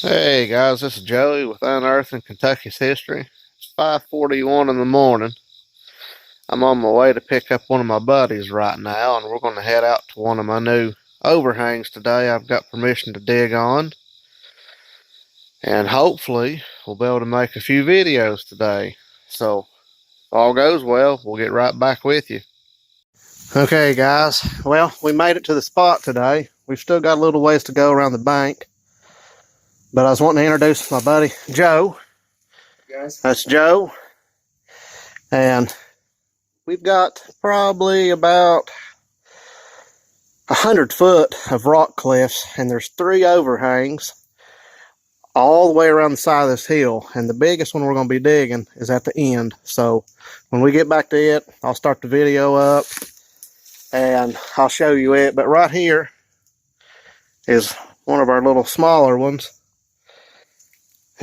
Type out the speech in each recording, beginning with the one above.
Hey guys, this is Joey with Unearthing Kentucky's History. It's 5:41 in the morning. I'm on my way to pick up one of my buddies right now, and we're going to head out to one of my new overhangs today I've got permission to dig on. And hopefully, we'll be able to make a few videos today. So, if all goes well, we'll get right back with you. Okay guys, well, we made it to the spot today. We've still got a little ways to go around the bank. But I was wanting to introduce my buddy, Joe. Guys. That's Joe. And we've got probably about 100 foot of rock cliffs, and there's 3 overhangs all the way around the side of this hill. And the biggest one we're going to be digging is at the end. So when we get back to it, I'll start the video up and I'll show you it. But right here is one of our little smaller ones.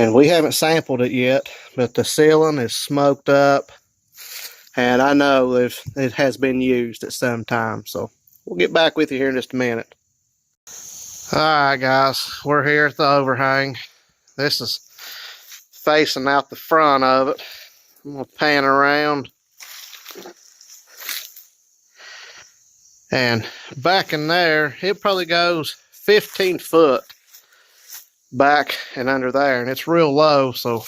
And we haven't sampled it yet, but the ceiling is smoked up. And I know it has been used at some time. So we'll get back with you here in just a minute. Alright guys, we're here at the overhang. This is facing out the front of it. I'm going to pan around. And back in there, it probably goes 15 foot back and under there, and it's real low. So,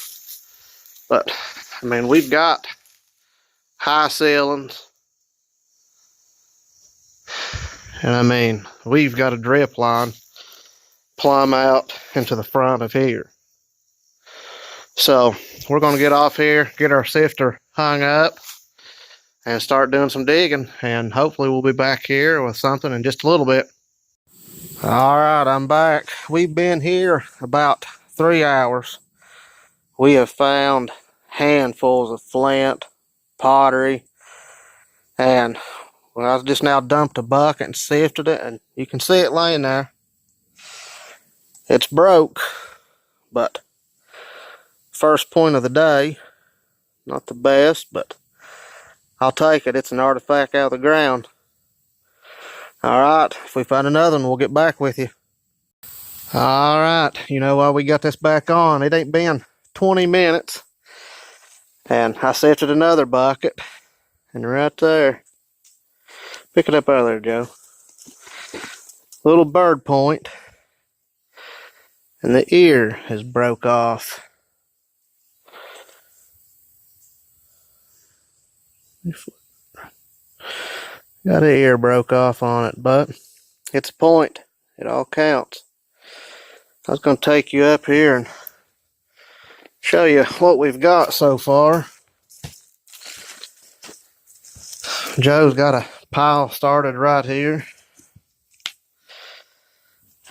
but I mean, we've got high ceilings, and I mean, we've got a drip line plumb out into the front of here. So we're going to get off here, get our sifter hung up, and start doing some digging, and hopefully we'll be back here with something in just a little bit. All right, I'm back. We've been here about 3 hours. We have found handfuls of flint, pottery, and well, I just now dumped a bucket and sifted it, and you can see it laying there. It's broke, but first point of the day. Not the best, but I'll take it. It's an artifact out of the ground. Alright, if we find another one, we'll get back with you. Alright, you know why we got this back on? It ain't been 20 minutes. And I sifted another bucket. And right there. Pick it up out of there, Joe. Little bird point. And the ear has broke off. Got an ear broke off on it, but it's a point. It all counts. I was going to take you up here and show you what we've got so far. Joe's got a pile started right here.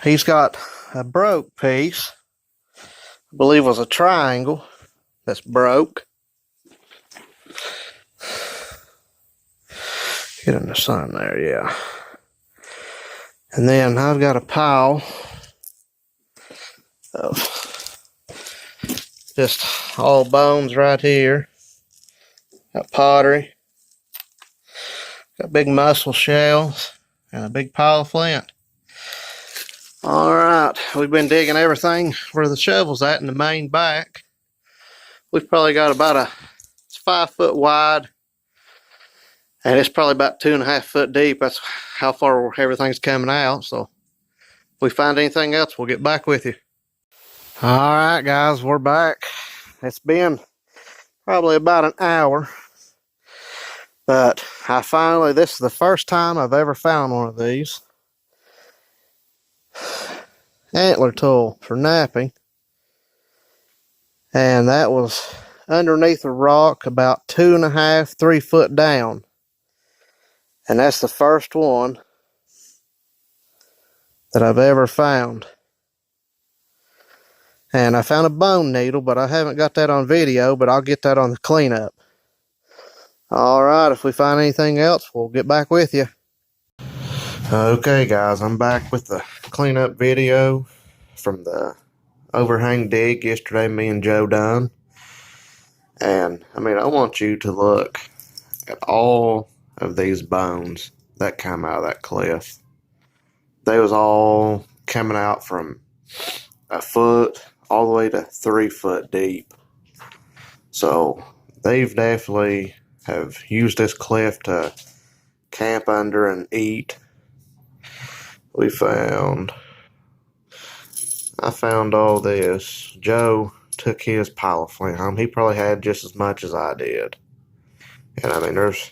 He's got a broke piece. I believe it was a triangle that's broke. Get in the sun there, yeah. And then I've got a pile of just all bones right here. Got pottery. Got big mussel shells and a big pile of flint. Alright, we've been digging everything where the shovel's at in the main back. We've probably got about it's 5 foot wide. And it's probably about 2.5 foot deep. That's how far everything's coming out. So if we find anything else, we'll get back with you. All right, guys, we're back. It's been probably about an hour. But this is the first time I've ever found one of these. Antler tool for knapping. And that was underneath a rock about 2.5, 3 foot down. And that's the first one that I've ever found. And I found a bone needle, but I haven't got that on video, but I'll get that on the cleanup. Alright, if we find anything else, we'll get back with you. Okay guys, I'm back with the cleanup video from the overhang dig yesterday me and Joe done. And I mean, I want you to look at all of these bones that come out of that cliff. They was all coming out from a foot all the way to 3 foot deep. So they've definitely have used this cliff to camp under and eat. I found all this. Joe took his pile of flint home. He probably had just as much as I did. And I mean, there's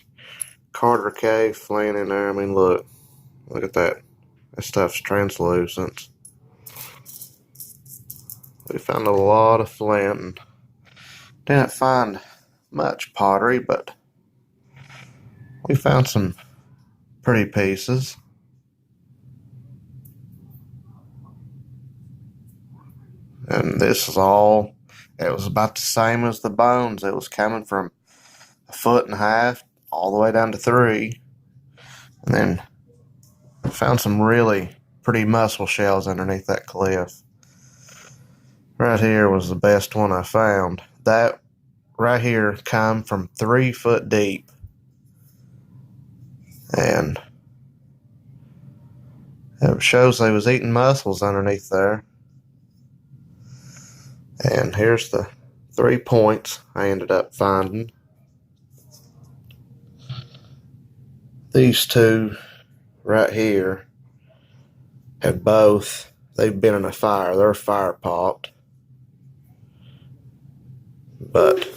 Carter Cave flint in there. I mean, look at that. That stuff's translucent. We found a lot of flint and didn't find much pottery, but we found some pretty pieces. And this is all, it was about the same as the bones. It was coming from 1.5 feet all the way down to 3. And then I found some really pretty mussel shells underneath that cliff. Right here was the best one I found. That right here come from 3 foot deep. And it shows they was eating mussels underneath there. And here's the 3 points I ended up finding. These two right here have they've been in a fire. They're fire popped. But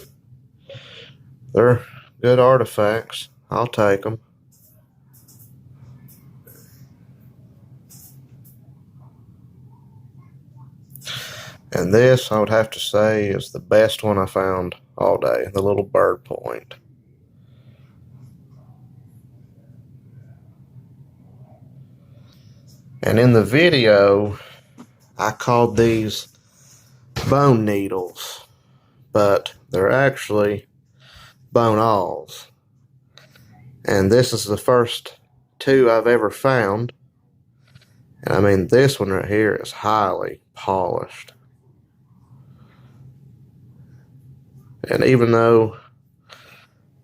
they're good artifacts. I'll take them. And this, I would have to say, is the best one I found all day, the little bird point. And in the video, I called these bone needles, but they're actually bone awls. And this is the first 2 I've ever found. And I mean, this one right here is highly polished. And even though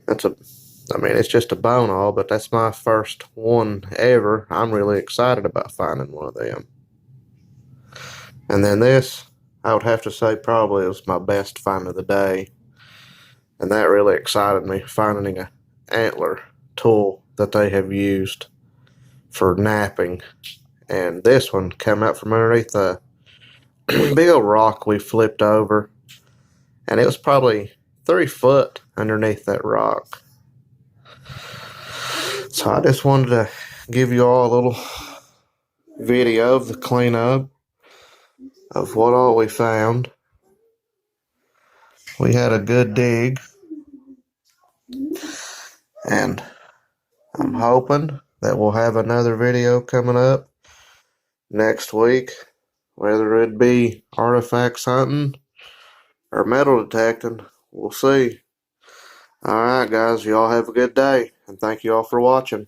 it's just a bone awl, but that's my first one ever, I'm really excited about finding one of them. And then this, I would have to say, probably was my best find of the day. And that really excited me, finding an antler tool that they have used for napping. And this one came out from underneath a big old rock we flipped over. And it was probably 3 foot underneath that rock. So I just wanted to give you all a little video of the cleanup of what all we found. We had a good dig. And I'm hoping that we'll have another video coming up next week, whether it be artifacts hunting or metal detecting. We'll see. Alright guys, y'all have a good day, and thank you all for watching.